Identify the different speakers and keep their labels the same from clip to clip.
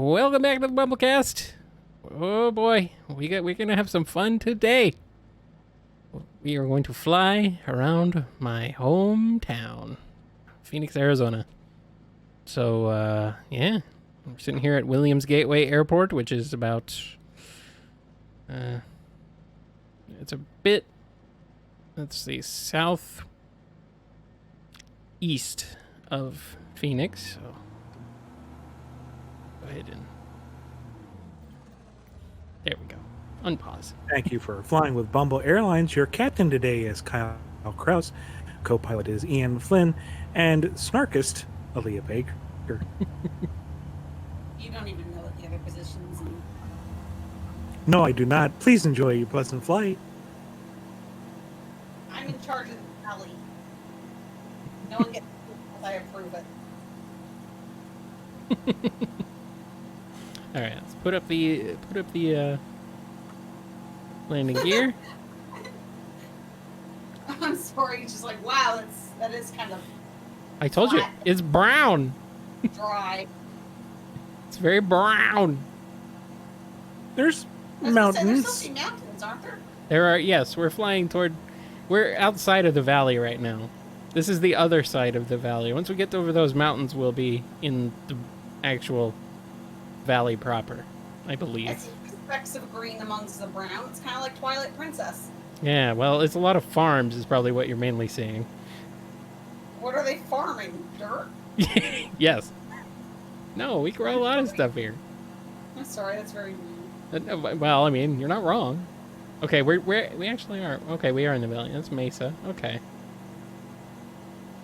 Speaker 1: Welcome back to the BumbleKast. Oh boy, we're gonna have some fun today. We are going to fly around my hometown, Phoenix, Arizona. So yeah, we're sitting here at Williams Gateway Airport, which is about it's a bit, let's see, southeast of Phoenix. So go ahead and there we go. Unpause.
Speaker 2: Thank you for flying with Bumble Airlines. Your captain today is Kyle Kraus, co-pilot is Ian Flynn, and snarkist Aaliyah Baker.
Speaker 3: You don't even know what the other positions. And...
Speaker 2: No, I do not. Please enjoy your pleasant flight.
Speaker 3: I'm in charge of the alley. No one gets unless I approve it.
Speaker 1: All right, let's put up the landing gear.
Speaker 3: I'm sorry, it's just like wow, that is kind of.
Speaker 1: I told you, it's brown.
Speaker 3: Dry.
Speaker 1: It's very brown.
Speaker 2: There's
Speaker 3: There's
Speaker 2: mountains.
Speaker 3: still mountains, aren't there?
Speaker 1: There are, yes, we're outside of the valley right now. This is the other side of the valley. Once we get over those mountains, we'll be in the actual valley proper, I believe.
Speaker 3: I see specks of green amongst the brown. It's kind of like Twilight Princess.
Speaker 1: Yeah, well, it's a lot of farms is probably what you're mainly seeing.
Speaker 3: What are they farming? Dirt?
Speaker 1: Yes. No, we grow a lot of stuff here.
Speaker 3: I'm sorry, that's very mean.
Speaker 1: Well, I mean, you're not wrong. Okay, we actually are. Okay, we are in the valley. That's Mesa. Okay.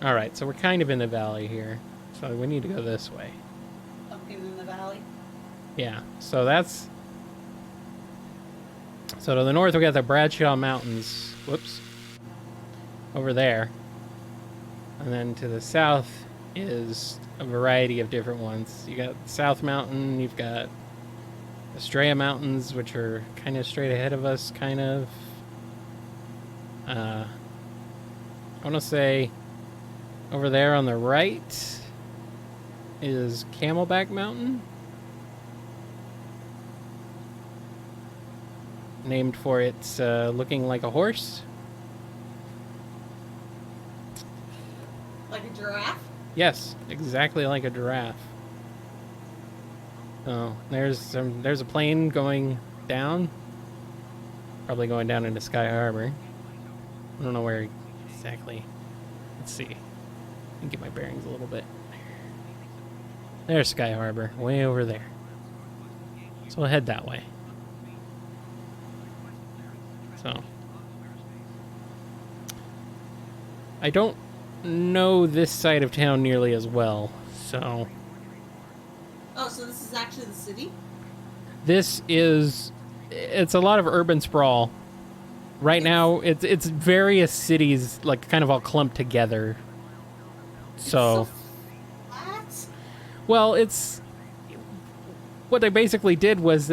Speaker 1: All right, so we're kind of in the valley here. So we need to go this way.
Speaker 3: Something in the valley.
Speaker 1: Yeah, so that's... So to the north, we got the Bradshaw Mountains. Whoops. Over there. And then to the south is a variety of different ones. You got South Mountain, you've got Estrella Mountains, which are kind of straight ahead of us, kind of. I want to say over there on the right is Camelback Mountain. Named for its looking like a horse.
Speaker 3: Like a giraffe?
Speaker 1: Yes, exactly like a giraffe. So there's a plane going down. Probably going down into Sky Harbor. I don't know where exactly. Let's see. I can get my bearings a little bit. There's Sky Harbor, way over there. So we'll head that way. So I don't know this side of town nearly as well, so
Speaker 3: Oh, so this is actually the city?
Speaker 1: It's a lot of urban sprawl. Right now it's various cities like kind of all clumped together. So
Speaker 3: flat?
Speaker 1: well, what they basically did was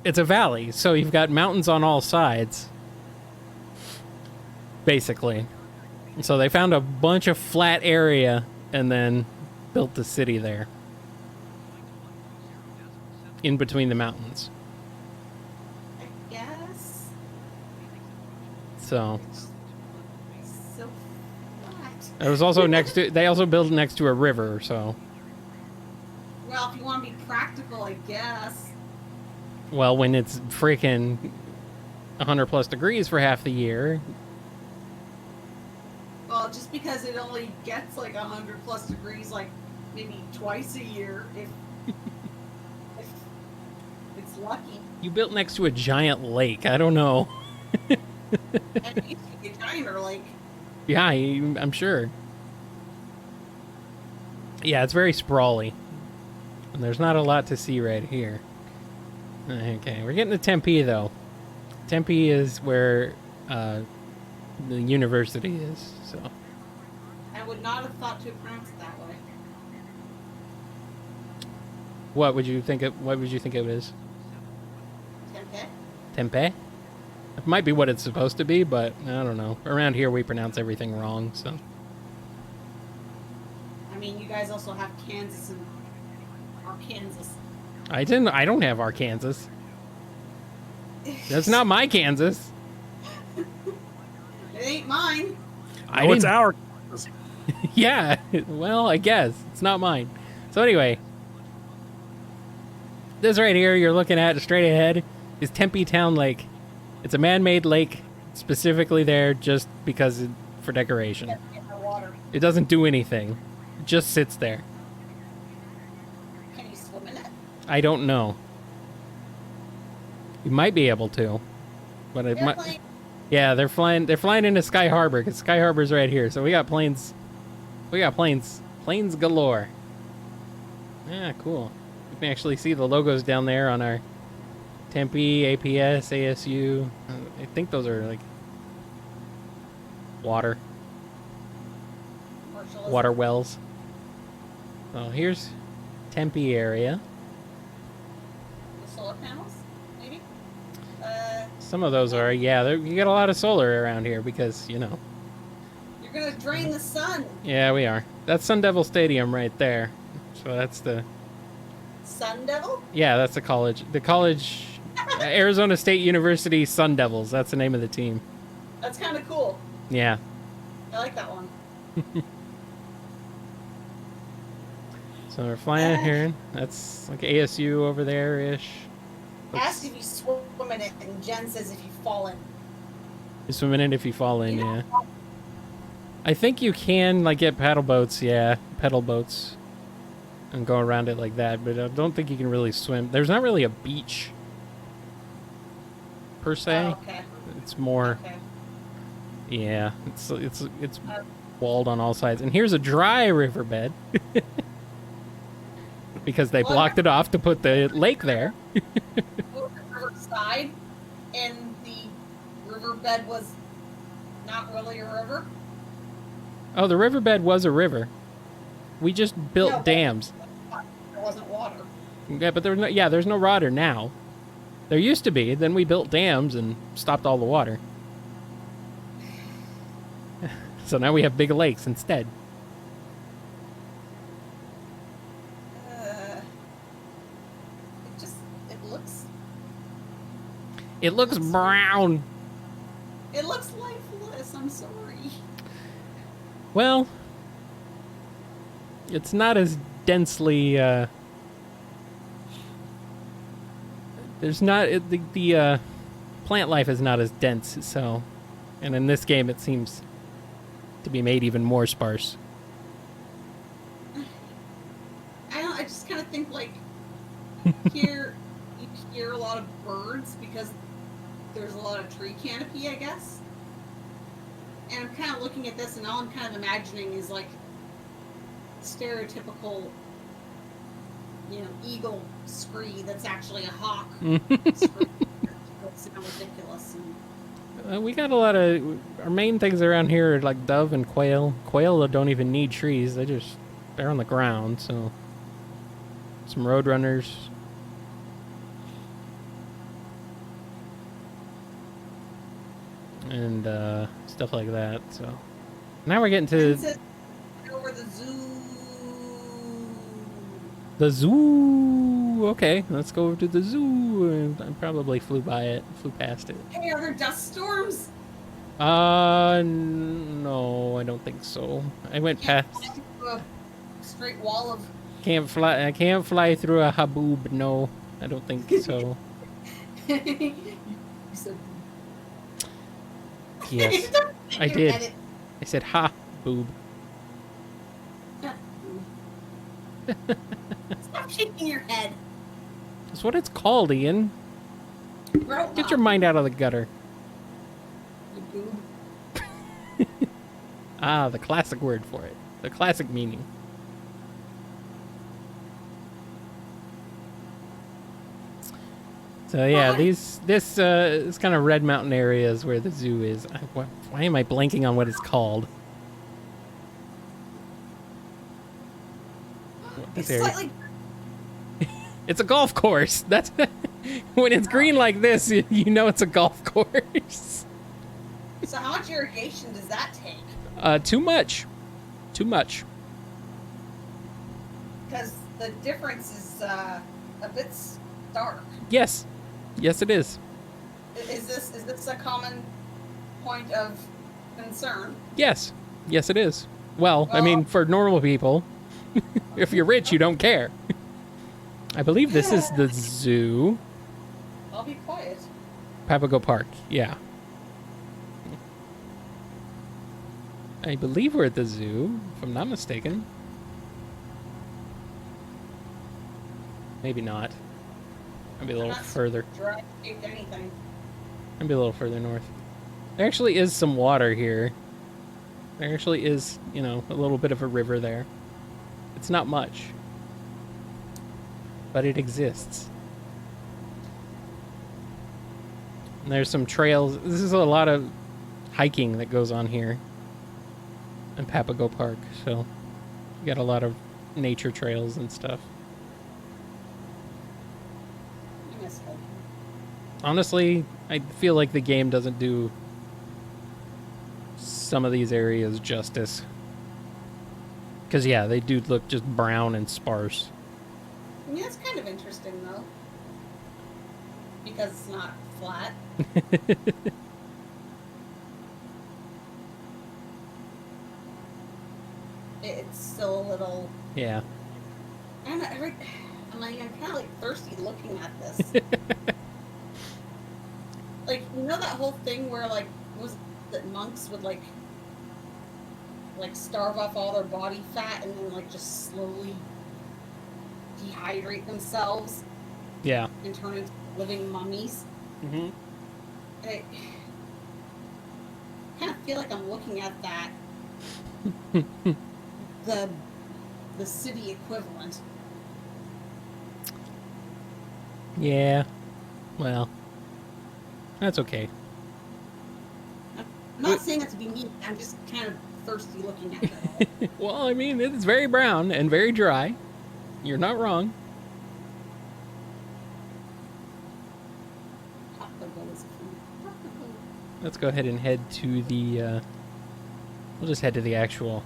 Speaker 1: it's a valley, so you've got mountains on all sides, basically. So they found a bunch of flat area and then built the city there, in between the mountains.
Speaker 3: I guess.
Speaker 1: So
Speaker 3: It's so flat.
Speaker 1: it was also they also built next to a river, so.
Speaker 3: Well, if you want to be practical, I guess.
Speaker 1: Well, when it's freaking 100 plus degrees for half the year.
Speaker 3: Well, just because it only gets like 100 plus degrees, like maybe twice a year, if it's lucky.
Speaker 1: You built next to a giant lake. I don't know.
Speaker 3: And it used to be a giant lake.
Speaker 1: Yeah, I'm sure. Yeah, it's very sprawly. And there's not a lot to see right here. Okay, we're getting to Tempe, though. Tempe is where the university is, so.
Speaker 3: I would not have thought to pronounce it that way.
Speaker 1: What would you think it is?
Speaker 3: Tempe?
Speaker 1: Tempe? It might be what it's supposed to be, but I don't know. Around here, we pronounce everything wrong, so.
Speaker 3: I mean, you guys also have Kansas and Arkansas.
Speaker 1: I don't have Arkansas. That's not my Kansas.
Speaker 3: It ain't mine.
Speaker 2: Oh, it's our.
Speaker 1: Yeah, well, I guess. It's not mine. So anyway, this right here you're looking at straight ahead is Tempe Town Lake. It's a man-made lake specifically there just because for decoration.
Speaker 3: In the water.
Speaker 1: It doesn't do anything. It just sits there.
Speaker 3: Can you swim in it?
Speaker 1: I don't know. You might be able to, but it might.
Speaker 3: Airplane.
Speaker 1: Yeah, they're flying. They're flying into Sky Harbor because Sky Harbor's right here. So we got planes. We got planes. Planes galore. Yeah, cool. You can actually see the logos down there on our Tempe, APS, ASU. I think those are like water
Speaker 3: Commercialism.
Speaker 1: wells. So here's Tempe area.
Speaker 3: The solar panels, maybe?
Speaker 1: Some of those are, yeah. You got a lot of solar around here because, you know.
Speaker 3: You're gonna drain the sun.
Speaker 1: Yeah, we are. That's Sun Devil Stadium right there. So that's the...
Speaker 3: Sun Devil?
Speaker 1: Yeah, that's the college. The college... Arizona State University Sun Devils. That's the name of the team.
Speaker 3: That's kind of cool.
Speaker 1: Yeah.
Speaker 3: I like that one.
Speaker 1: So we're flying in here. That's like ASU over there-ish.
Speaker 3: Ask if you swim in it, and Jen says if you fall in.
Speaker 1: You swim in it if you fall in,
Speaker 3: You know,
Speaker 1: yeah. I think you can, like, get paddle boats, yeah. Pedal boats. And go around it like that, but I don't think you can really swim. There's not really a beach, per se.
Speaker 3: Oh, okay.
Speaker 1: It's more...
Speaker 3: Okay.
Speaker 1: Yeah, it's walled on all sides. And here's a dry riverbed. Because they blocked it off to put the lake there.
Speaker 3: Riverside, and the riverbed was not really a river.
Speaker 1: Oh, the riverbed was a river. We just built
Speaker 3: No,
Speaker 1: dams.
Speaker 3: There wasn't water.
Speaker 1: Yeah, but there's no water now. There used to be. Then we built dams and stopped all the water. So now we have big lakes instead. It looks brown.
Speaker 3: It looks lifeless. I'm sorry.
Speaker 1: Well, it's not as densely. There's not the plant life is not as dense. So, and in this game, it seems to be made even more sparse.
Speaker 3: I just kind of think like here you hear a lot of birds because there's a lot of tree canopy, I guess. And I'm kind of looking at this, and all I'm kind of imagining is like stereotypical, eagle scree that's actually a hawk. Scree. That sound ridiculous.
Speaker 1: We got a lot of our main things around here are like dove and quail. Quail don't even need trees; they're on the ground. So some roadrunners. And stuff like that. So now we're getting to
Speaker 3: over the zoo.
Speaker 1: The zoo. Okay, let's go over to the zoo. I probably flew past it.
Speaker 3: Hey, are there dust storms?
Speaker 1: No, I don't think so. I went past.
Speaker 3: Fly through a straight wall of.
Speaker 1: I can't fly through a haboob. No, I don't think so.
Speaker 3: You said.
Speaker 1: Yes, I did. I said ha boob.
Speaker 3: Stop shaking your head.
Speaker 1: That's what it's called, Ian.
Speaker 3: Grow
Speaker 1: Get
Speaker 3: up,
Speaker 1: your mind out of the gutter.
Speaker 3: you boob.
Speaker 1: Ah, the classic word for it. The classic meaning. So yeah, this kind of Red Mountain area is where the zoo is. Why am I blanking on what it's called?
Speaker 3: It's
Speaker 1: area.
Speaker 3: slightly.
Speaker 1: It's a golf course. That's when it's green like this, you know it's a golf course.
Speaker 3: So how much irrigation does that take?
Speaker 1: Too much. Too much.
Speaker 3: Because the difference is a bit stark.
Speaker 1: Yes. Yes, it is.
Speaker 3: Is this a common point of concern?
Speaker 1: Yes. Yes, it is. Well, I
Speaker 3: Well,
Speaker 1: mean, for normal people, if you're rich, you don't care. I believe this is the zoo.
Speaker 3: I'll be quiet.
Speaker 1: Papago Park, yeah. I believe we're at the zoo, if I'm not mistaken. Maybe not. Maybe a little
Speaker 3: Not
Speaker 1: further.
Speaker 3: Dry anything.
Speaker 1: Maybe a little further north. There actually is some water here. There actually is, you know, a little bit of a river there. It's not much. But it exists. And there's some trails. This is a lot of hiking that goes on here in Papago Park. So you got a lot of nature trails and stuff.
Speaker 3: I miss hiking.
Speaker 1: Honestly, I feel like the game doesn't do some of these areas justice. Because, yeah, they do look just brown and sparse.
Speaker 3: Yeah, it's kind of interesting, though. Because it's not flat. It's still a little...
Speaker 1: Yeah.
Speaker 3: I'm kind of like thirsty looking at this. Like, you know that whole thing where, like, was that monks would, like starve off all their body fat and then, like, just slowly dehydrate themselves
Speaker 1: Yeah.
Speaker 3: and turn into living mummies?
Speaker 1: Mm-hmm.
Speaker 3: I kind of feel like I'm looking at that. the city equivalent.
Speaker 1: Yeah. Well, that's okay.
Speaker 3: I'm not saying that to be mean. I'm just kind of thirsty looking at it all.
Speaker 1: Well, I mean, it's very brown and very dry. You're not wrong. Let's go ahead and head to the, we'll just head to the actual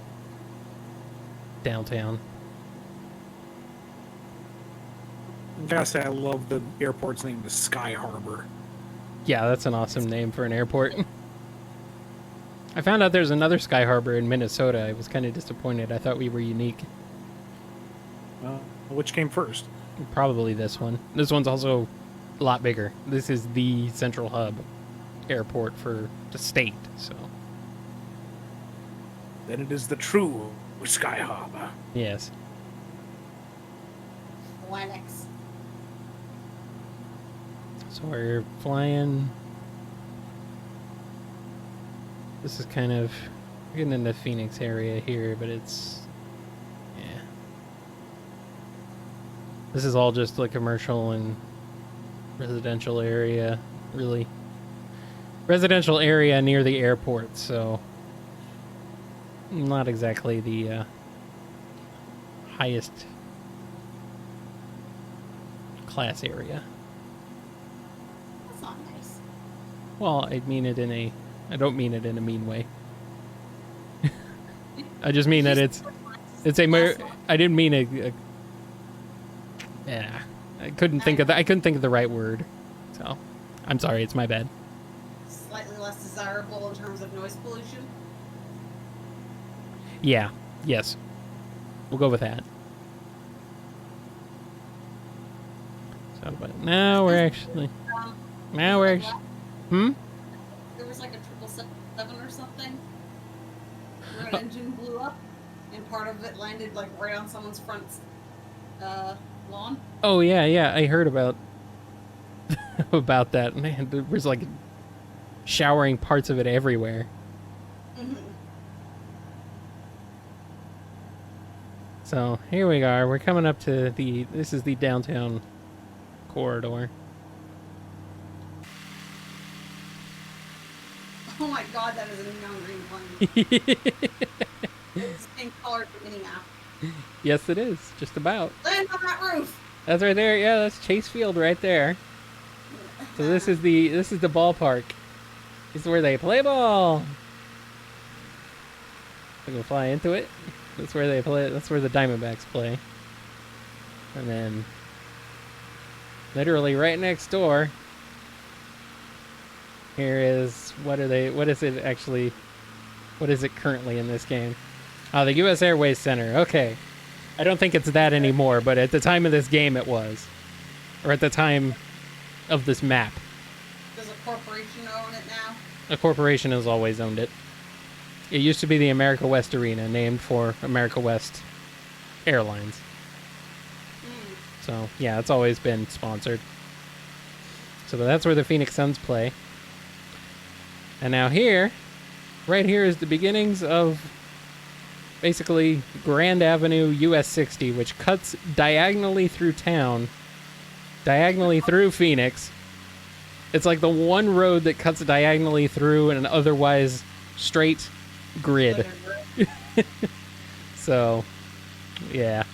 Speaker 1: downtown.
Speaker 2: Gotta say, I love the airport's name, the Sky Harbor.
Speaker 1: Yeah, that's an awesome name for an airport. I found out there's another Sky Harbor in Minnesota. I was kind of disappointed. I thought we were unique.
Speaker 2: Which came first?
Speaker 1: Probably this one. This one's also a lot bigger. This is the central hub airport for the state, so.
Speaker 2: Then it is the true Sky Harbor.
Speaker 1: Yes.
Speaker 3: Lennox.
Speaker 1: So we're flying. This is kind of we're getting into Phoenix area here, but it's yeah. This is all just like commercial and residential area, really. Residential area near the airport, so not exactly the highest class area.
Speaker 3: That's not nice.
Speaker 1: Well, I mean it in a I don't mean it in a mean way. I just mean that it's a I didn't mean a yeah. I couldn't think of the right word. So, I'm sorry, it's my bad.
Speaker 3: Slightly less desirable in terms of noise pollution.
Speaker 1: Yeah. Yes. We'll go with that. So, but now we're actually
Speaker 3: There was like a 777 or something where an engine blew up and part of it landed like right on someone's front lawn.
Speaker 1: Oh yeah, I heard about about that. Man, there was like showering parts of it everywhere.
Speaker 3: Mm-hmm.
Speaker 1: So here we are. We're coming up to this is the downtown corridor.
Speaker 3: Oh my god, that is a neon green plane. It's the same color as the mini map.
Speaker 1: Yes, it is. Just about.
Speaker 3: Land on that roof!
Speaker 1: That's right there. Yeah, that's Chase Field right there. So this is the ballpark. This is where they play ball. We can fly into it. That's where they play. That's where the Diamondbacks play. And then literally right next door, here is, what is it currently in this game? Oh, the U.S. Airways Center. Okay. I don't think it's that anymore, but at the time of this game it was. Or at the time of this map.
Speaker 3: Does a corporation own it now?
Speaker 1: A corporation has always owned it. It used to be the America West Arena, named for America West Airlines. So, yeah, it's always been sponsored. So that's where the Phoenix Suns play. And now here, right here is the beginnings of basically Grand Avenue US 60, which cuts diagonally through town, diagonally through Phoenix. It's like the one road that cuts diagonally through an otherwise straight grid. So, yeah.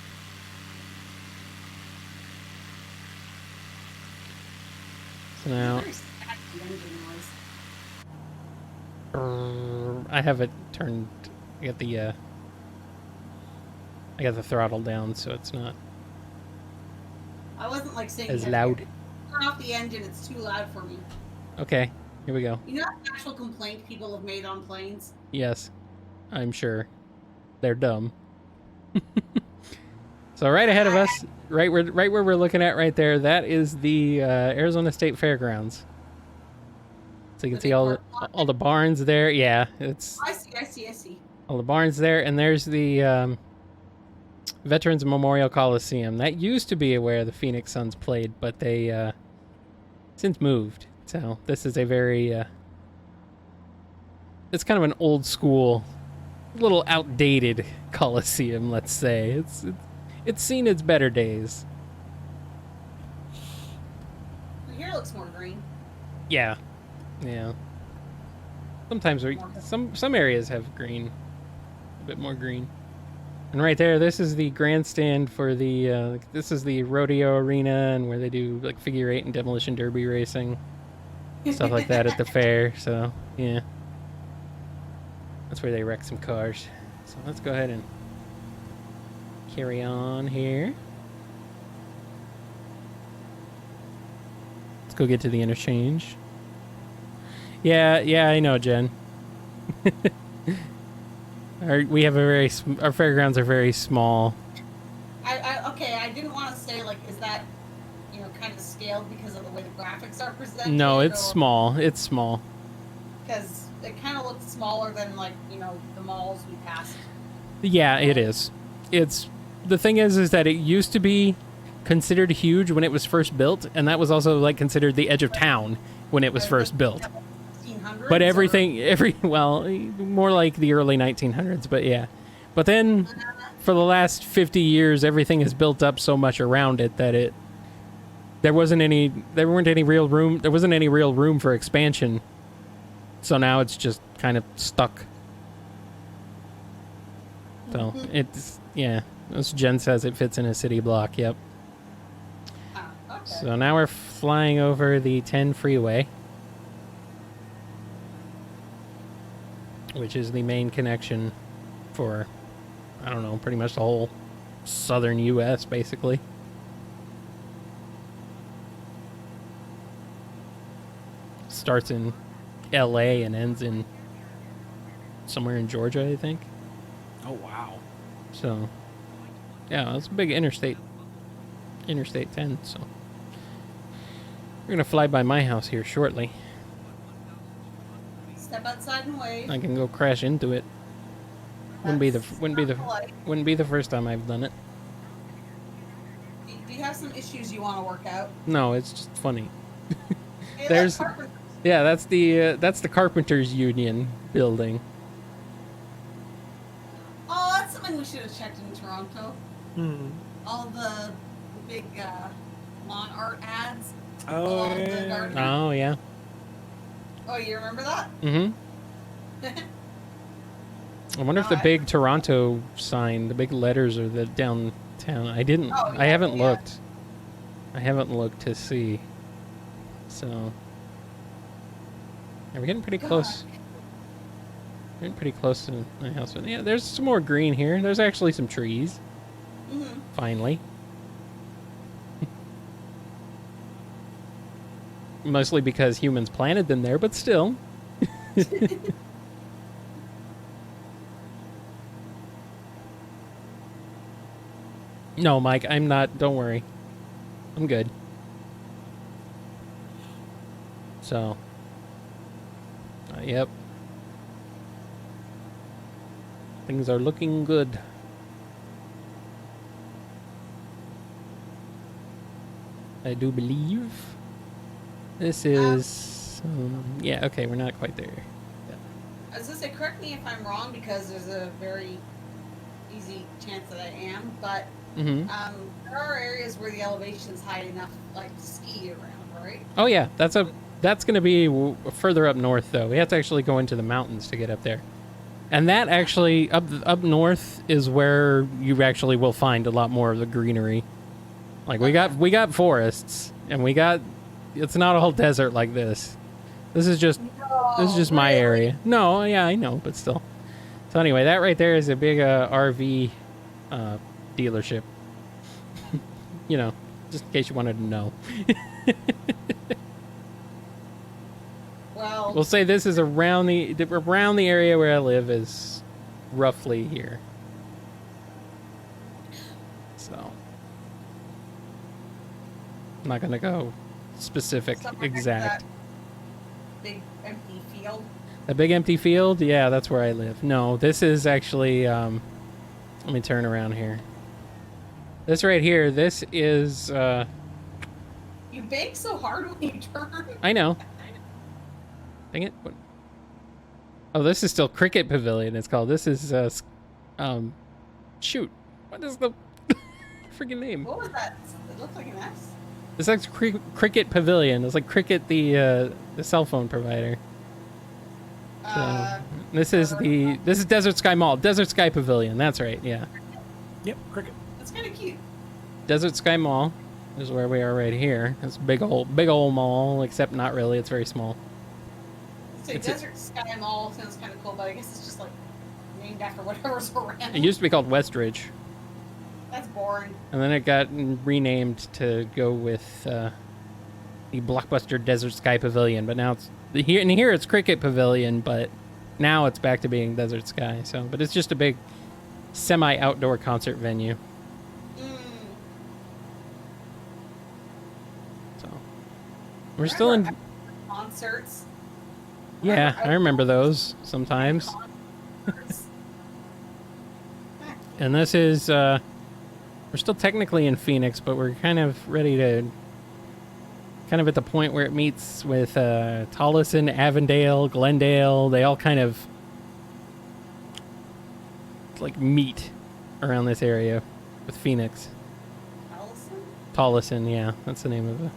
Speaker 1: So now I have it turned. I got the throttle down, so it's not
Speaker 3: I wasn't like saying
Speaker 1: as loud.
Speaker 3: Turn off the engine, it's too loud for me.
Speaker 1: Okay, here we go.
Speaker 3: You know the actual complaint people have made on planes?
Speaker 1: Yes, I'm sure. They're dumb. So right ahead of us, right where we're looking at right there, that is the Arizona State Fairgrounds. So you can see all the barns there. Yeah, it's.
Speaker 3: I see.
Speaker 1: All the barns there, and there's the Veterans Memorial Coliseum. That used to be where the Phoenix Suns played, but they since moved. So this is a very it's kind of an old school, little outdated Coliseum, let's say. It's seen its better days.
Speaker 3: Here looks more green.
Speaker 1: Yeah. Sometimes some areas have green, a bit more green. And right there, this is the grandstand for the this is the rodeo arena, and where they do like figure eight and demolition derby racing, stuff like that at the fair. So yeah, that's where they wreck some cars. So let's go ahead and carry on here. Let's go get to the interchange. Yeah, I know, Jen. Our fairgrounds are very small.
Speaker 3: I didn't want to say, like, is that, kind of scaled because of the way the graphics are presented?
Speaker 1: No, it's small. It's small.
Speaker 3: Because it kind of looks smaller than, like, the malls we passed.
Speaker 1: Yeah, it is. The thing is that it used to be considered huge when it was first built, and that was also, like, considered the edge of town when it was first built. But more like the early 1900s, but yeah. But then, for the last 50 years, everything has built up so much around it that there wasn't any real room for expansion. So now it's just kind of stuck. So as Jen says, it fits in a city block, yep.
Speaker 3: Okay.
Speaker 1: So now we're flying over the 10 freeway, which is the main connection for, I don't know, pretty much the whole southern U.S., basically. Starts in L.A. and ends in somewhere in Georgia, I think.
Speaker 2: Oh, wow.
Speaker 1: So, yeah, it's a big Interstate 10, so. We're going to fly by my house here shortly.
Speaker 3: Step outside and wave.
Speaker 1: I can go crash into it. Wouldn't be the first time I've done it.
Speaker 3: Do you have some issues you want to work out?
Speaker 1: No, it's just funny.
Speaker 3: Hey,
Speaker 1: That's the Carpenters Union building.
Speaker 3: Oh, that's something we should have checked in Toronto. All the big lawn art ads.
Speaker 2: Oh, yeah.
Speaker 1: Oh, yeah.
Speaker 3: Oh, you remember that?
Speaker 1: Mm-hmm. I wonder if the big Toronto sign, the big letters are the downtown. I haven't looked. I haven't looked to see. So, yeah, we're getting pretty close. We're getting pretty close to my house. But yeah, there's some more green here. There's actually some trees.
Speaker 3: Mm-hmm.
Speaker 1: Finally. Mostly because humans planted them there, but still. No, Mike, I'm not. Don't worry. I'm good. So. Yep. Things are looking good. I do believe. This is... yeah, okay, we're not quite there. Yeah.
Speaker 3: I was going to say, correct me if I'm wrong, because there's a very easy chance that I am, but there are areas where the elevation's high enough, like, to ski around, right?
Speaker 1: Oh, yeah, that's going to be further up north, though. We have to actually go into the mountains to get up there. And that actually, up north, is where you actually will find a lot more of the greenery. Like, we got forests, and it's not all desert like this. This is just my area. No, yeah, I know, but still. So anyway, that right there is a big RV dealership. You know, just in case you wanted to know.
Speaker 3: Well,
Speaker 1: we'll say this is around the area where I live is roughly here. So I'm not gonna go specific, exact.
Speaker 3: That big empty field.
Speaker 1: A big empty field? Yeah, that's where I live. No, this is actually, let me turn around here. This right here, this is,
Speaker 3: You bank so hard when you turn.
Speaker 1: I know. Dang it. What? Oh, this is still Cricket Pavilion, it's called. This is, shoot. What is the freaking name?
Speaker 3: What was that? It looked like an S.
Speaker 1: This is Cricket Pavilion. It's like Cricket, the cell phone provider. So, this is Desert Sky Mall. Desert Sky Pavilion. That's right. Yeah.
Speaker 2: Yep, Cricket.
Speaker 3: That's kind of cute.
Speaker 1: Desert Sky Mall is where we are right here. It's a big old mall, except not really. It's very small.
Speaker 3: So Desert Sky Mall sounds kind of cool, but I guess it's just like named after whatever's around.
Speaker 1: It used to be called Westridge.
Speaker 3: That's boring.
Speaker 1: And then it got renamed to go with the blockbuster Desert Sky Pavilion. But now it's here it's Cricket Pavilion, but now it's back to being Desert Sky. So, but it's just a big semi-outdoor concert venue. So we're still in
Speaker 3: concerts.
Speaker 1: Yeah, I remember those sometimes. And this is we're still technically in Phoenix, but we're kind of ready to at the point where it meets with Tolleson, Avondale, Glendale. They all kind of like meet around this area with Phoenix. Tolleson, yeah, that's the name of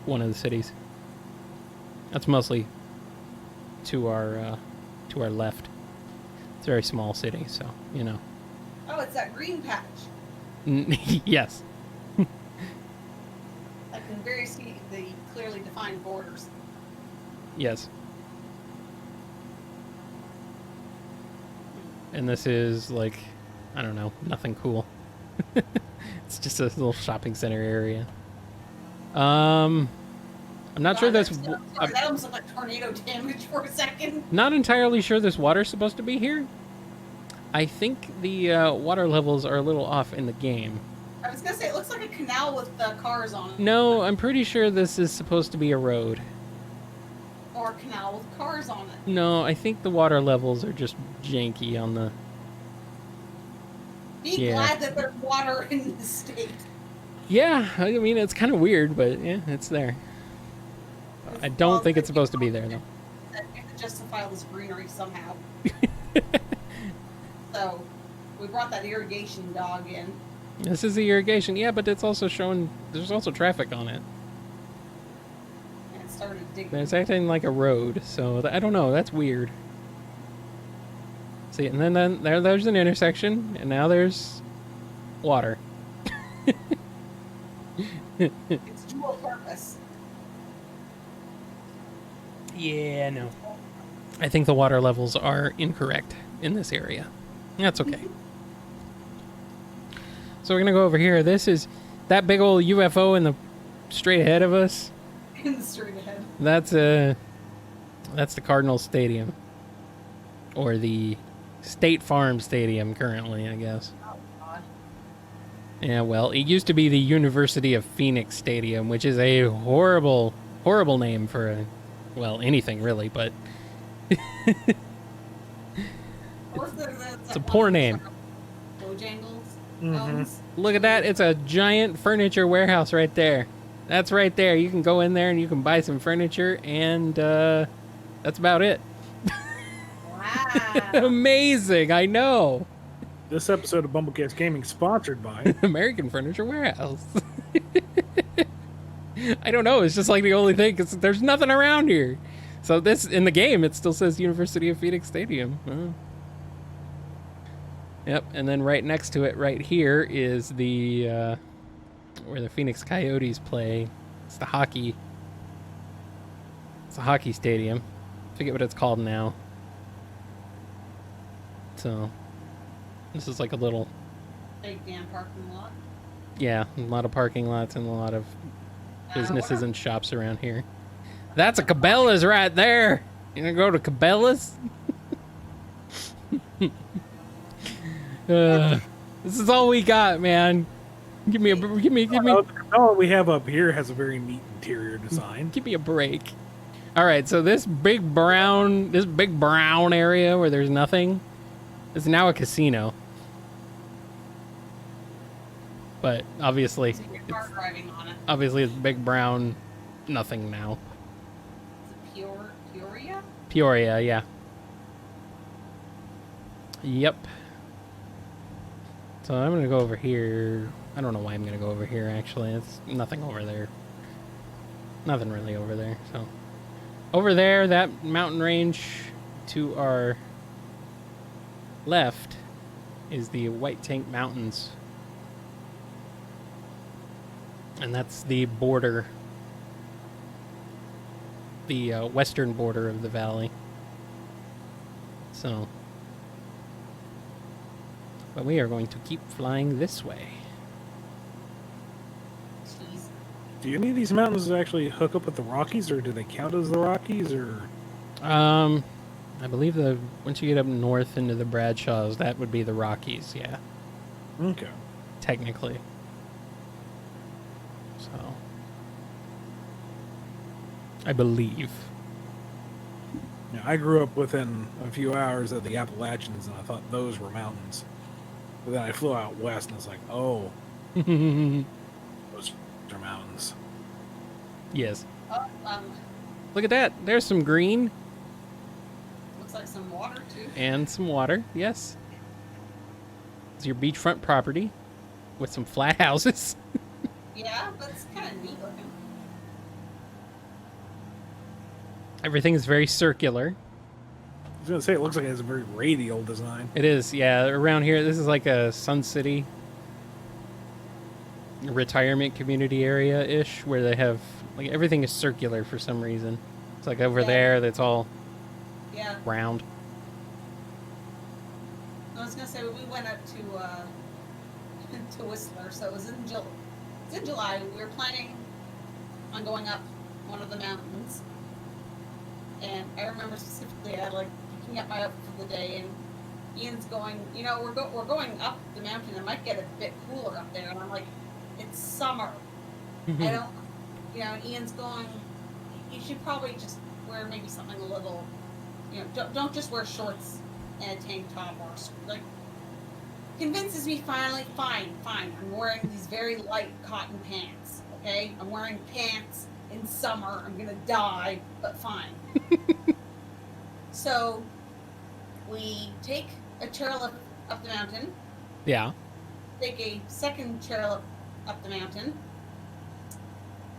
Speaker 1: one of the cities. That's mostly to our left. It's a very small city, so you know.
Speaker 3: Oh, it's that green patch.
Speaker 1: Yes.
Speaker 3: I can very see the clearly defined borders.
Speaker 1: Yes. And this is like, I don't know, nothing cool. It's just a little shopping center area. I'm not sure this.
Speaker 3: That almost looked like tornado damage for a second.
Speaker 1: Not entirely sure this water's supposed to be here. I think the water levels are a little off in the game.
Speaker 3: I was gonna say it looks like a canal with cars on it.
Speaker 1: No, I'm pretty sure this is supposed to be a road.
Speaker 3: Or a canal with cars on it.
Speaker 1: No, I think the water levels are just janky on the.
Speaker 3: Be glad that there's water in the state.
Speaker 1: Yeah, I mean it's kind of weird, but yeah, it's there. I don't think it's supposed to be there though.
Speaker 3: That you have to justify this greenery somehow. So, we brought that irrigation dog in.
Speaker 1: This is the irrigation, yeah, but it's also showing there's also traffic on it.
Speaker 3: And it started digging.
Speaker 1: It's acting like a road, so I don't know. That's weird. See, and then there's an intersection, and now there's water.
Speaker 3: It's dual purpose.
Speaker 1: Yeah, no. I think the water levels are incorrect in this area. That's okay. So we're going to go over here. This is that big old UFO in the straight ahead of us.
Speaker 3: in the street ahead.
Speaker 1: That's the Cardinals Stadium, or the State Farm Stadium currently, I guess.
Speaker 3: Oh God.
Speaker 1: Yeah, well, it used to be the University of Phoenix Stadium, which is a horrible, horrible name for anything really, but it's a poor name.
Speaker 3: Bojangles
Speaker 2: Mhm.
Speaker 3: owns.
Speaker 1: Look at that. It's a giant furniture warehouse right there. That's right there. You can go in there and you can buy some furniture, and that's about it.
Speaker 3: Wow.
Speaker 1: Amazing, I know.
Speaker 2: This episode of BumbleKast Gaming sponsored by.
Speaker 1: American Furniture Warehouse. I don't know. It's just like the only thing, because there's nothing around here. So this, in the game, it still says University of Phoenix Stadium. Oh. Yep, and then right next to it, right here, is the where the Phoenix Coyotes play. It's the hockey. It's a hockey stadium. I forget what it's called now. So this is like a little,
Speaker 3: Big damn parking lot.
Speaker 1: yeah, a lot of parking lots and a lot of businesses and shops around here. That's a Cabela's right there. You gonna go to Cabela's? This is all we got, man. Give me.
Speaker 2: The Capella we have up here has a very neat interior design.
Speaker 1: Give me a break. All right, so this big brown area where there's nothing is now a casino. But obviously,
Speaker 3: So your car driving on it.
Speaker 1: it's big brown nothing now.
Speaker 3: Is it Peoria?
Speaker 1: Peoria, yeah. Yep. So I'm gonna go over here. I don't know why I'm gonna go over here. Actually, it's nothing over there. Nothing really over there. So over there, that mountain range to our left is the White Tank Mountains, and that's the border, the western border of the valley. So. But we are going to keep flying this way.
Speaker 3: Jeez.
Speaker 2: Do any of these mountains actually hook up with the Rockies, or do they count as the Rockies, or?
Speaker 1: I believe once you get up north into the Bradshaws, that would be the Rockies, yeah.
Speaker 2: Okay.
Speaker 1: Technically. So. I believe.
Speaker 2: Yeah, I grew up within a few hours of the Appalachians, and I thought those were mountains. But then I flew out west, and it's like, oh, those are mountains.
Speaker 1: Yes.
Speaker 3: Oh,
Speaker 1: Look at that. There's some green
Speaker 3: looks like some water too.
Speaker 1: and some water. Yes. It's your beachfront property with some flat houses.
Speaker 3: Yeah, but it's kind of neat looking.
Speaker 1: Everything is very circular.
Speaker 2: I was going to say, it looks like it has a very radial design.
Speaker 1: It is, yeah. Around here, this is like a Sun City retirement community area-ish, where they have, like, everything is circular for some reason. It's like over
Speaker 3: Yeah.
Speaker 1: there, that's all
Speaker 3: Yeah.
Speaker 1: round.
Speaker 3: I was gonna say we went up to to Whistler, so it was in July. We were planning on going up one of the mountains, and I remember specifically I like picking up my outfit for the day, and Ian's going, we're going up the mountain. It might get a bit cooler up there, and I'm like, it's summer.
Speaker 1: Mm-hmm.
Speaker 3: I don't, and Ian's going, you should probably just wear maybe something a little, don't just wear shorts and a tank top or like. Convinces me finally, fine. I'm wearing these very light cotton pants. Okay, I'm wearing pants in summer. I'm gonna die, but fine. So we take a chairlift up the mountain.
Speaker 1: Yeah.
Speaker 3: Take a second chairlift up the mountain.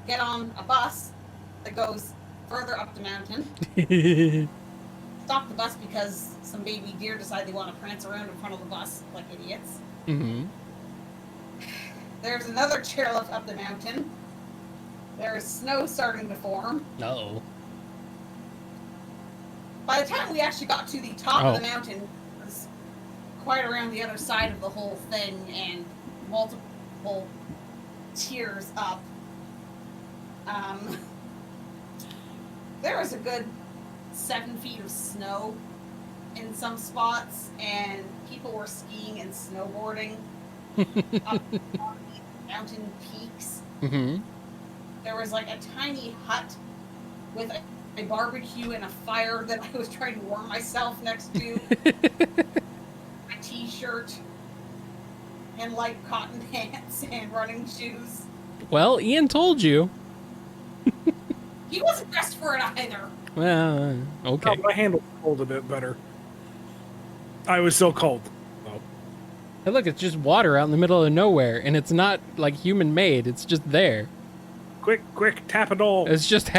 Speaker 3: Get on a bus that goes further up the mountain. Stop the bus because some baby deer decide they want to prance around in front of the bus like idiots.
Speaker 1: Mm-hmm.
Speaker 3: There's another chairlift up the mountain. There's snow starting to form.
Speaker 1: Uh-oh.
Speaker 3: By the time we actually got to the top of the mountain, it was quite around the other side of the whole thing and multiple tiers up. there was a good 7 feet of snow in some spots, and people were skiing and snowboarding up on the mountain peaks.
Speaker 1: Mm-hmm.
Speaker 3: There was like a tiny hut with a barbecue and a fire that I was trying to warm myself next to. A t-shirt and light cotton pants and running shoes.
Speaker 1: Well, Ian told you.
Speaker 3: He wasn't dressed for it either.
Speaker 1: Well, okay.
Speaker 2: Oh, I handled the cold a bit better. I was so cold. Oh.
Speaker 1: Hey, look, it's just water out in the middle of nowhere, and it's not like human made. It's just there.
Speaker 2: Quick, tap it all.
Speaker 1: It's just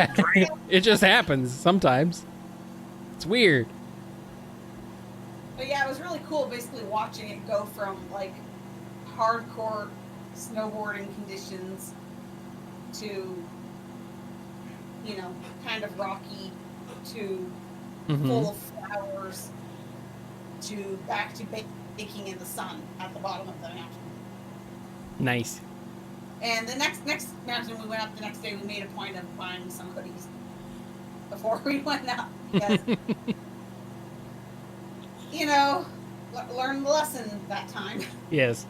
Speaker 1: it just happens sometimes. It's weird.
Speaker 3: But yeah, it was really cool basically watching it go from like hardcore snowboarding conditions to, you know, kind of rocky to full of flowers to back to baking in the sun at the bottom of the mountain.
Speaker 1: Nice.
Speaker 3: And the next mountain we went up the next day, we made a point of buying some hoodies before we went up because, you know, learned the lesson that time.
Speaker 1: Yes.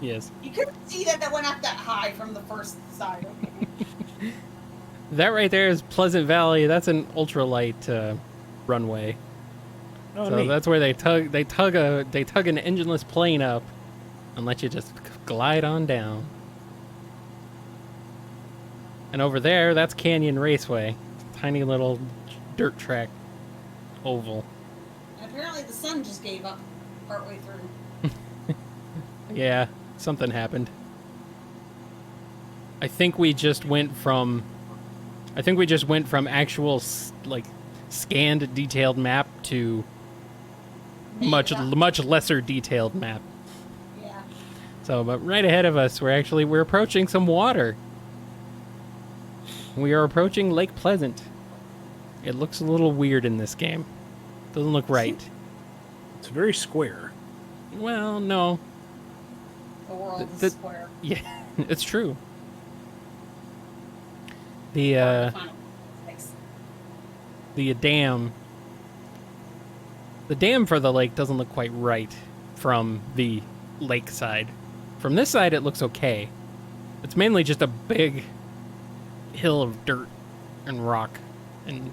Speaker 1: Yes.
Speaker 3: You couldn't see that went up that high from the first side. Okay?
Speaker 1: That right there is Pleasant Valley. That's an ultralight runway.
Speaker 2: Oh,
Speaker 1: So
Speaker 2: neat.
Speaker 1: that's where they tug an engineless plane up and let you just glide on down. And over there, that's Canyon Raceway. Tiny little dirt track oval.
Speaker 3: And apparently the sun just gave up partway through.
Speaker 1: Yeah, something happened. I think we just went from actual like scanned detailed map to much lesser detailed map.
Speaker 3: Yeah.
Speaker 1: So, but right ahead of us, we're approaching some water. We are approaching Lake Pleasant. It looks a little weird in this game. Doesn't look right.
Speaker 2: It's very square.
Speaker 1: Well, no.
Speaker 3: The world is square.
Speaker 1: Yeah, it's true. The dam for the lake doesn't look quite right from the lake side. From this side, it looks okay. It's mainly just a big hill of dirt and rock and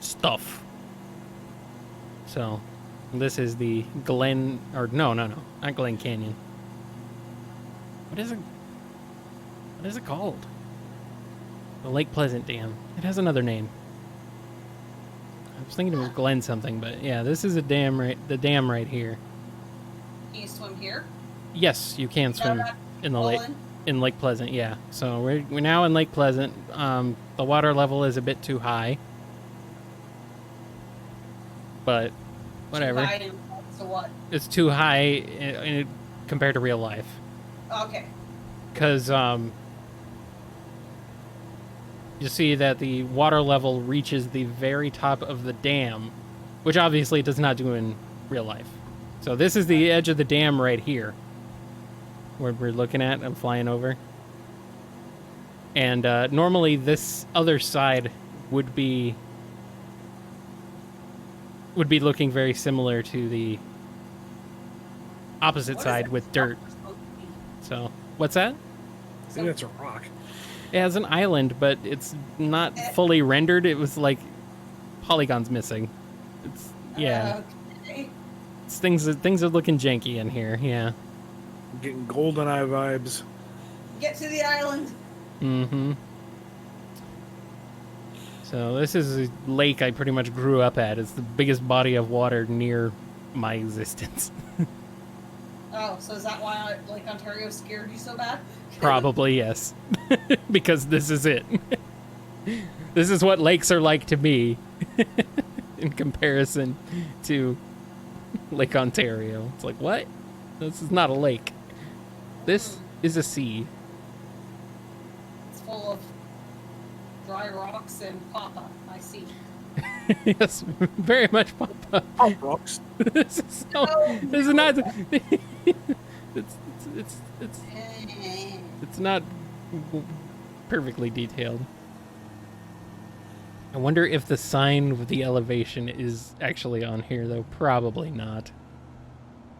Speaker 1: stuff. So, this is the Glen, or no, not Glen Canyon. What is it called? The Lake Pleasant Dam. It has another name. I was thinking it was Glen something, but yeah, this is the dam right here.
Speaker 3: Can you swim here?
Speaker 1: Yes, you can swim in the lake. In Lake Pleasant, yeah. So we're now in Lake Pleasant. The water level is a bit too high, but whatever.
Speaker 3: Too high so what?
Speaker 1: It's too high compared to real life.
Speaker 3: Okay.
Speaker 1: Because you see that the water level reaches the very top of the dam, which obviously it does not do in real life. So this is the edge of the dam right here. Where we're looking at, I'm flying over. And normally this other side would be looking very similar to the opposite side with dirt. So, what's that?
Speaker 2: I think that's a rock.
Speaker 1: It has an island, but it's not fully rendered. It was like polygons missing. It's
Speaker 3: Okay.
Speaker 1: It's things are looking janky in here. Yeah.
Speaker 2: Getting GoldenEye vibes.
Speaker 3: Get to the island.
Speaker 1: Mm-hmm. So this is a lake I pretty much grew up at. It's the biggest body of water near my existence.
Speaker 3: Oh, so is that why Lake Ontario scared you so bad?
Speaker 1: Probably, yes. Because this is it. This is what lakes are like to me in comparison to Lake Ontario. It's like, what? This is not a lake. This is a sea.
Speaker 3: It's full of dry rocks and papa, I see.
Speaker 1: Yes, very much Papa.
Speaker 2: Oh, rocks.
Speaker 1: This is so, this is not. It's not perfectly detailed. I wonder if the sign with the elevation is actually on here, though. Probably not.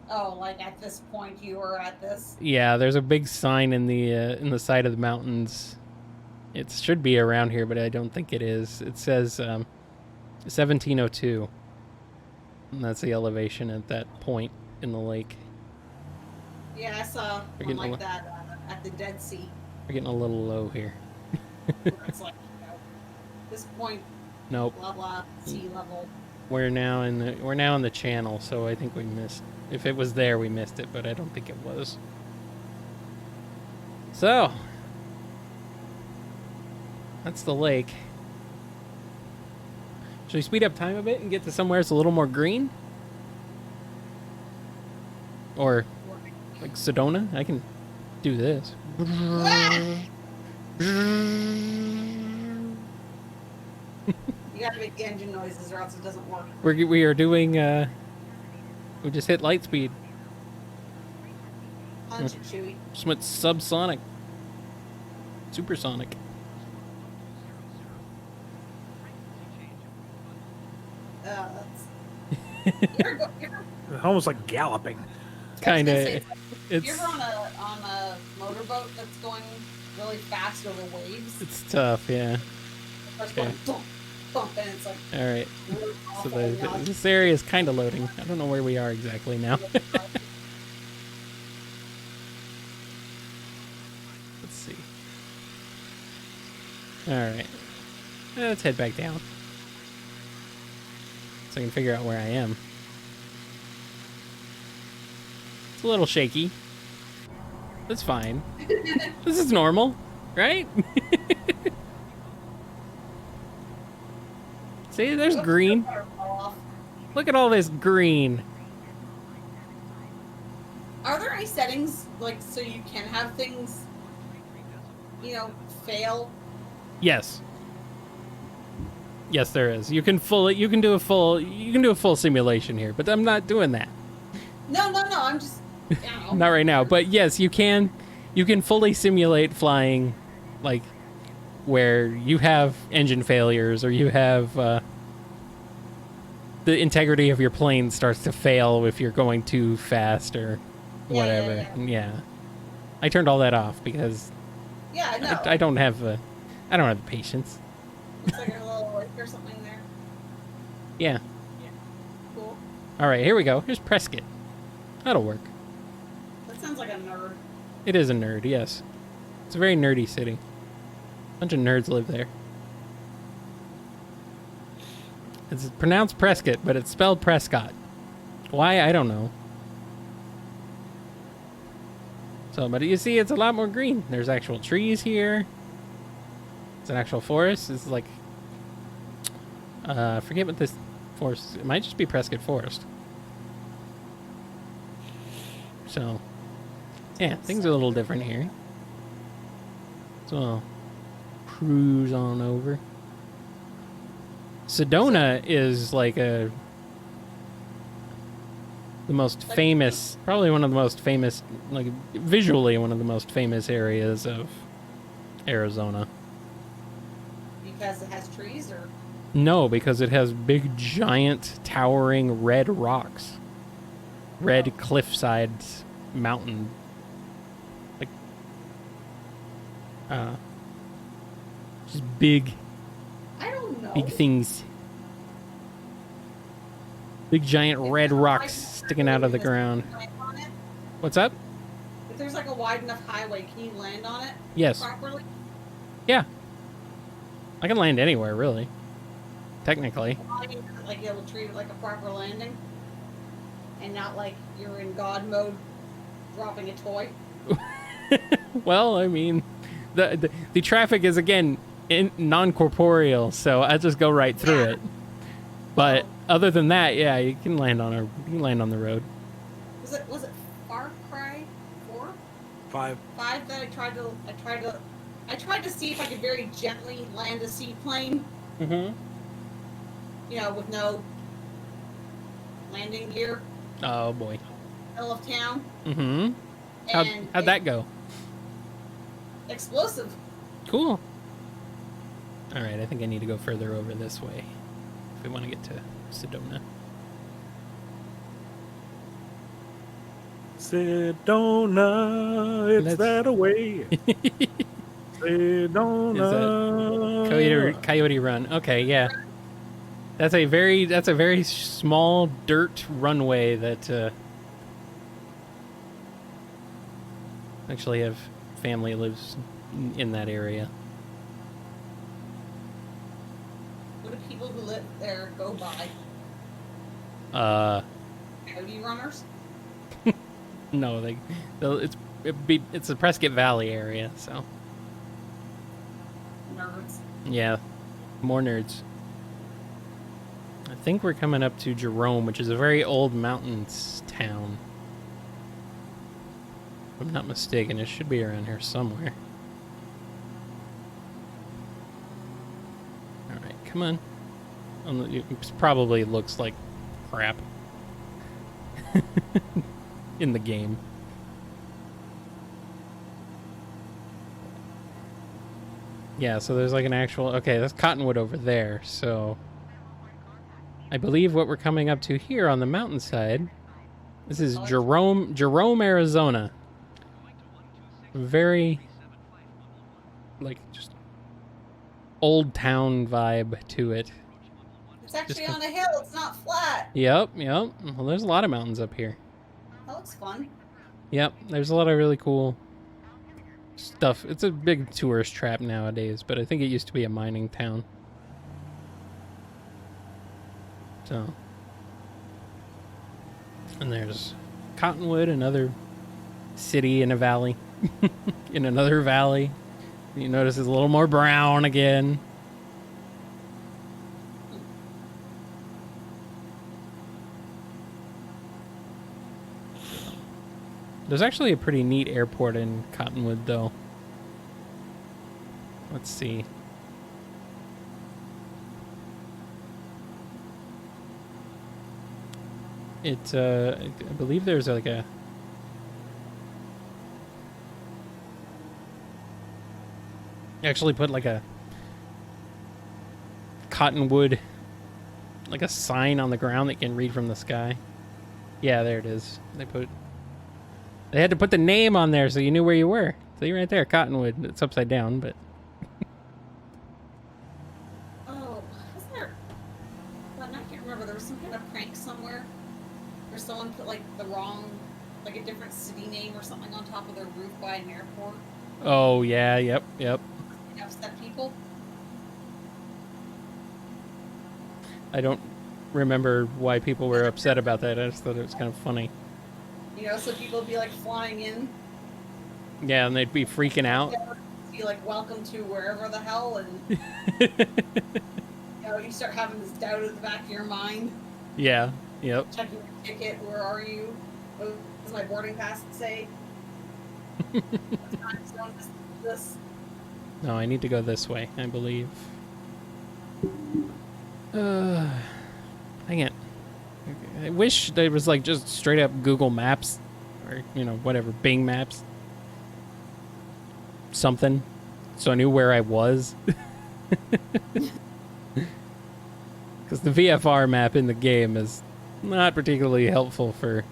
Speaker 3: Oh, like at this point you were at this?
Speaker 1: Yeah, there's a big sign in the side of the mountains. It should be around here, but I don't think it is. It says 1702. And that's the elevation at that point in the lake.
Speaker 3: Yeah, I saw
Speaker 1: We're
Speaker 3: one
Speaker 1: getting
Speaker 3: like that at the Dead Sea.
Speaker 1: We're getting a little low here.
Speaker 3: Where it's like, this point,
Speaker 1: Nope.
Speaker 3: blah blah, sea level.
Speaker 1: We're now in the channel, so I think we missed. If it was there, we missed it, but I don't think it was. So that's the lake. Should we speed up time a bit and get to somewhere that's a little more green? Or like Sedona? I can do this.
Speaker 3: You gotta make the engine noises or else it doesn't work.
Speaker 1: We are doing. We just hit light speed.
Speaker 3: Punch it, Chewy.
Speaker 1: Just went subsonic, supersonic.
Speaker 3: You're
Speaker 2: Almost like galloping.
Speaker 1: Kind of.
Speaker 3: If
Speaker 1: It's
Speaker 3: you're on a motorboat that's going really fast over waves,
Speaker 1: it's tough. Yeah.
Speaker 3: it's going bump, bump, and it's like
Speaker 1: All right.
Speaker 3: really
Speaker 1: So
Speaker 3: awful, and you're like,
Speaker 1: this area is kind of loading. I don't know where we are exactly now. Let's see. All right. Let's head back down. So I can figure out where I am. It's a little shaky. That's fine. This is normal, right? See, there's green. Look at all this green.
Speaker 3: Are there any settings like so you can have things, fail?
Speaker 1: Yes. Yes, there is. You can do a full simulation here, but I'm not doing that.
Speaker 3: No. I'm just.
Speaker 1: Not right now, but yes, you can fully simulate flying, like where you have engine failures or you have the integrity of your plane starts to fail if you're going too fast or whatever. Yeah. I turned all that off because
Speaker 3: I know.
Speaker 1: I don't have the patience.
Speaker 3: Looks like a little lake or something there.
Speaker 1: Yeah.
Speaker 3: Cool.
Speaker 1: All right, here we go. Here's Prescott. That'll work.
Speaker 3: That sounds like a nerd.
Speaker 1: It is a nerd, yes. It's a very nerdy city. A bunch of nerds live there. It's pronounced Prescott, but it's spelled Prescott. Why? I don't know. So, but you see, it's a lot more green. There's actual trees here. It's an actual forest. This is like... I forget what this forest is. It might just be Prescott Forest. So... yeah, things are a little different here. So I'll cruise on over. Sedona is like the most famous, probably one of the most famous, like visually one of the most famous areas of Arizona.
Speaker 3: Because it has trees, or?
Speaker 1: No, because it has big, giant, towering red rocks. Red cliffsides, mountain. Just big,
Speaker 3: I don't know.
Speaker 1: big things. Big giant red rocks sticking out of the ground. What's up?
Speaker 3: If there's like a wide enough highway, can you land on it
Speaker 1: Yes.
Speaker 3: properly?
Speaker 1: Yeah. I can land anywhere, really. Technically.
Speaker 3: Like able to treat it like a proper landing, and not like you're in God mode, dropping a toy.
Speaker 1: Well, I mean, the traffic is again non-corporeal, so I just go right through it. But other than that, yeah, you can land on the road.
Speaker 3: Was it Far Cry 4?
Speaker 2: 5.
Speaker 3: 5 that I tried to see if I could very gently land a seaplane,
Speaker 1: Mm-hmm.
Speaker 3: With no landing gear,
Speaker 1: Oh boy.
Speaker 3: middle of town.
Speaker 1: Mm-hmm.
Speaker 3: And
Speaker 1: How'd that go?
Speaker 3: explosive.
Speaker 1: Cool. All right, I think I need to go further over this way if we want to get to Sedona.
Speaker 2: Sedona, it's
Speaker 1: That's-
Speaker 2: that away. Sedona.
Speaker 1: Coyote Run. Okay, yeah. That's a very small dirt runway that actually have family lives in that area.
Speaker 3: What do people who live there go by? Coyote runners?
Speaker 1: No, it's the Prescott Valley area, so
Speaker 3: Nerds.
Speaker 1: yeah, more nerds. I think we're coming up to Jerome, which is a very old mountains town. If I'm not mistaken, it should be around here somewhere. All right, come on. It probably looks like crap in the game. Yeah, so there's like an actual... Okay, that's Cottonwood over there, so... I believe what we're coming up to here on the mountainside... This is Jerome, Arizona. Very... like, just... old town vibe to it.
Speaker 3: It's actually on a hill. It's not flat.
Speaker 1: Yep. Well, there's a lot of mountains up here.
Speaker 3: That looks fun.
Speaker 1: Yep, there's a lot of really cool stuff. It's a big tourist trap nowadays, but I think it used to be a mining town. So, and there's Cottonwood, another city in a valley. In another valley. You notice it's a little more brown again. There's actually a pretty neat airport in Cottonwood, though. Let's see. I believe there's like a... actually put like a Cottonwood, like a sign on the ground that you can read from the sky. Yeah, there it is. They had to put the name on there so you knew where you were. See right there, Cottonwood. It's upside down, but...
Speaker 3: Oh, was there... Well, I can't remember. There was some kind of prank somewhere where someone put, like, the wrong... like, a different city name or something on top of their roof by an airport.
Speaker 1: Oh, yeah, yep.
Speaker 3: It upset people.
Speaker 1: I don't remember why people were upset about that. I just thought it was kind of funny.
Speaker 3: You know, so people would be, like, flying in.
Speaker 1: Yeah, and they'd be freaking out.
Speaker 3: Be like, welcome to wherever the hell, and you know, you start having this doubt at the back of your mind.
Speaker 1: Yeah, yep.
Speaker 3: Checking your ticket, where are you? What does my boarding pass say? What time zone is this?
Speaker 1: No, I need to go this way, I believe. Dang it. I wish there was like just straight up Google Maps or, you know, whatever, Bing Maps. Something. So I knew where I was. Because the VFR map in the game is not particularly helpful for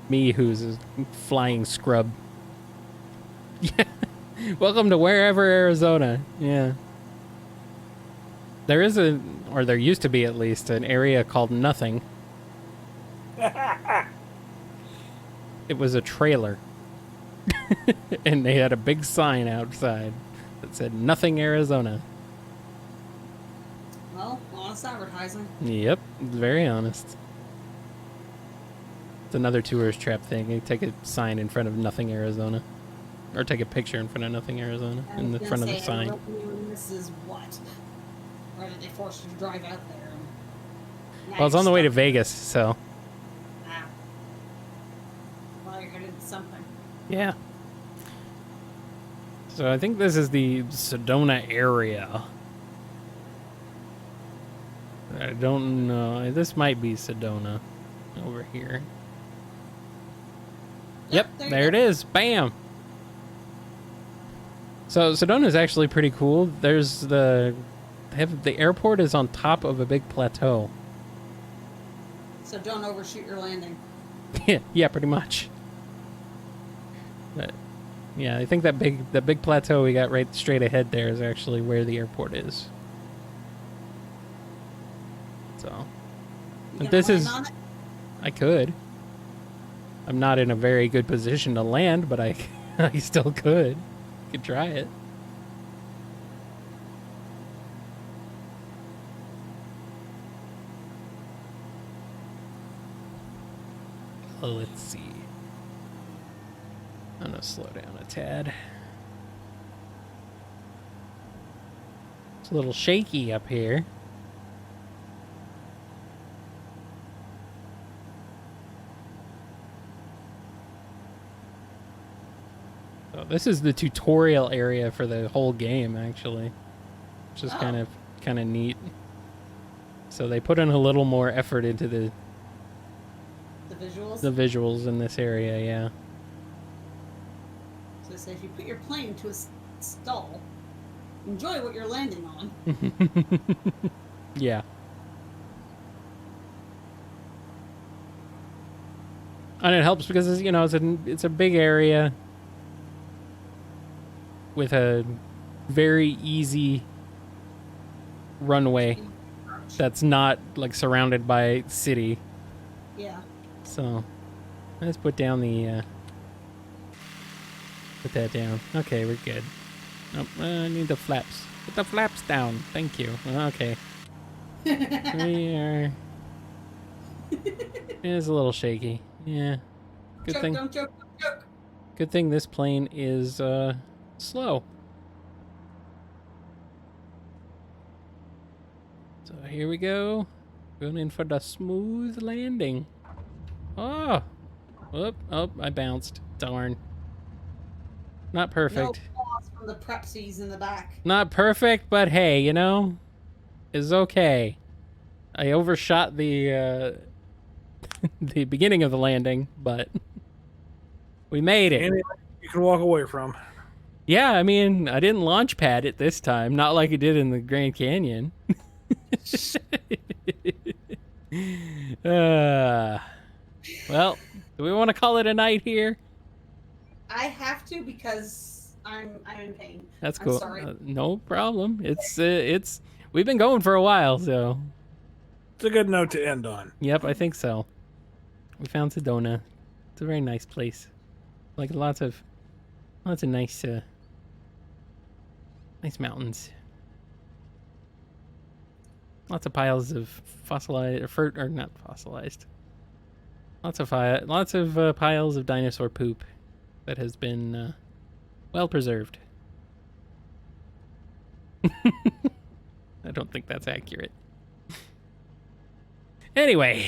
Speaker 1: me, who's a flying scrub. Yeah. Welcome to wherever Arizona. Yeah. There is or there used to be at least, an area called Nothing. It was a trailer. And they had a big sign outside that said Nothing, Arizona.
Speaker 3: Well, honest advertising.
Speaker 1: Yep, very honest. It's another tourist trap thing. You take a sign in front of Nothing, Arizona. Or take a picture in front of Nothing, Arizona. In the front of the sign.
Speaker 3: This is what? Or did they force you to drive out there?
Speaker 1: Well, it's on the way to Vegas, so.
Speaker 3: Ah. Well, you're headed to something.
Speaker 1: Yeah. So I think this is the Sedona area. I don't know. This might be Sedona over here. Yep, there it is. Bam. So Sedona is actually pretty cool. There's the airport is on top of a big plateau.
Speaker 3: So don't overshoot your landing.
Speaker 1: Yeah, pretty much. But yeah, I think the big plateau we got right straight ahead there is actually where the airport is. So,
Speaker 3: You
Speaker 1: but
Speaker 3: gonna
Speaker 1: this
Speaker 3: land
Speaker 1: is
Speaker 3: on it?
Speaker 1: I could. I'm not in a very good position to land, but I I still could. Could try it. Oh, let's see. I'm gonna slow down a tad. It's a little shaky up here. So this is the tutorial area for the whole game, actually, which is kind of neat. So they put in a little more effort into the
Speaker 3: visuals.
Speaker 1: visuals in this area, yeah.
Speaker 3: So it says if you put your plane to a stall, enjoy what you're landing on.
Speaker 1: Yeah. And it helps because it's a big area with a very easy runway that's not like surrounded by city.
Speaker 3: Yeah.
Speaker 1: So let's put down the put that down. Okay, we're good. Oh, I need the flaps. Put the flaps down. Thank you. Okay. We are. It's a little shaky. Yeah. Good
Speaker 3: Joke,
Speaker 1: thing.
Speaker 3: don't joke, don't joke.
Speaker 1: Good thing this plane is slow. So here we go. Going in for the smooth landing. Oh, oh! I bounced. Darn. Not perfect.
Speaker 3: No applause from the prepsies in the back.
Speaker 1: Not perfect, but hey, it's okay. I overshot the the beginning of the landing, but we made it.
Speaker 2: Anything you can walk away from.
Speaker 1: Yeah, I mean, I didn't launch pad it this time, not like it did in the Grand Canyon. Well, do we want to call it a night here?
Speaker 3: I have to because I'm in pain.
Speaker 1: That's
Speaker 3: I'm
Speaker 1: cool.
Speaker 3: sorry.
Speaker 1: No problem. It's we've been going for a while, so
Speaker 2: It's a good note to end on.
Speaker 1: yep, I think so. We found Sedona. It's a very nice place. Like lots of nice nice mountains. Lots of piles of fossilized or not fossilized. Lots of piles of dinosaur poop that has been well preserved. I don't think that's accurate. Anyway,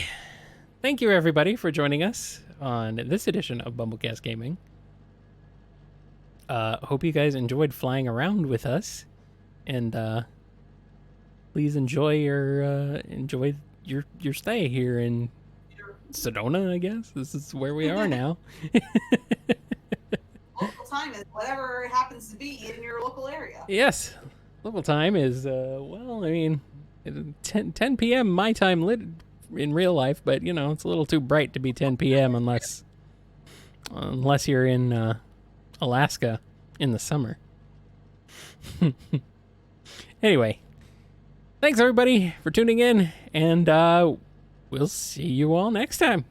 Speaker 1: thank you everybody for joining us on this edition of BumbleKast Gaming. Hope you guys enjoyed flying around with us, and please enjoy your stay here in Sedona. I guess this is where we are now.
Speaker 3: Local time is whatever it happens to be in your local area.
Speaker 1: Yes, local time is well, I mean, 10 p.m. my time lit in real life, but it's a little too bright to be 10 p.m. unless you're in Alaska in the summer. Anyway, thanks everybody for tuning in, and we'll see you all next time.